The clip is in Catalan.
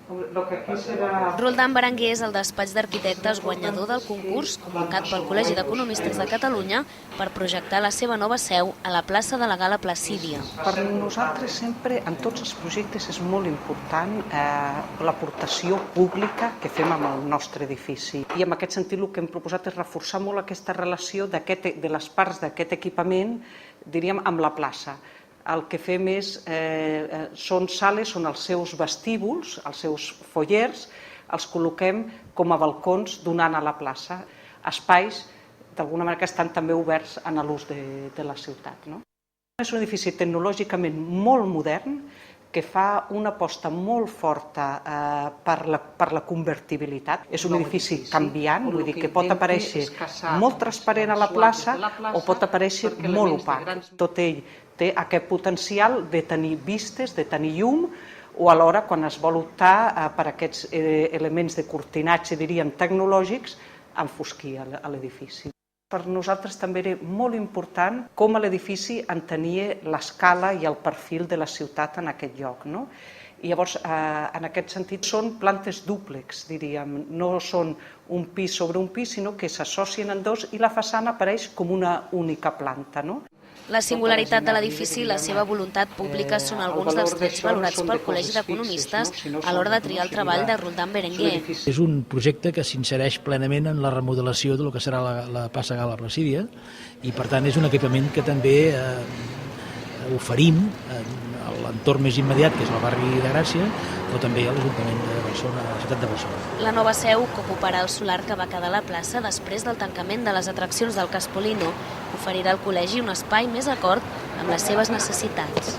Roldán Berenguer és el despatx d'arquitectes guanyador del concurs convocat pel Col·legi d'Economistes de Catalunya per projectar la seva nova seu a la plaça de la Gala Placídia. Per nosaltres sempre, en tots els projectes, és molt important l'aportació pública que fem amb el nostre edifici. I en aquest sentit el que hem proposat és reforçar molt aquesta relació de les parts d'aquest equipament, diríem, amb la plaça. El que fem són sales on els seus vestíbuls, els seus follers, els col·loquem com a balcons donant a la plaça. Espais, d'alguna manera, que estan també oberts a l'ús de la ciutat. És un edifici tecnològicament molt modern, que fa una aposta molt forta per la convertibilitat. És un edifici canviant, vull dir que pot aparèixer molt transparent a la plaça o pot aparèixer molt opac. Tot ell té aquest potencial de tenir vistes, de tenir llum, o alhora, quan es vol optar per aquests elements de cortinatge, diríem, tecnològics, enfosquir l'edifici. Per nosaltres també era molt important com l'edifici entenia l'escala i el perfil de la ciutat en aquest lloc. I llavors, en aquest sentit, són plantes dúplex, diríem. No són un pis sobre un pis, sinó que s'associen en dos i la façana apareix com una única planta. La singularitat de l'edifici i la seva voluntat pública són alguns dels trets valorats pel Col·legi d'Economistes a l'hora de triar el treball de Roldán Berenguer. És un projecte que s'insereix plenament en la remodelació del que serà la plaça Gala Placídia i, per tant, és un equipament que també oferim a l'entorn més immediat, que és el barri de Gràcia, però també a l'Ajuntament de Barcelona, a la ciutat de Barcelona. La nova seu, que ocuparà el solar que va quedar a la plaça després del tancament de les atraccions del Caspolino, oferirà al col·legi un espai més acord amb les seves necessitats.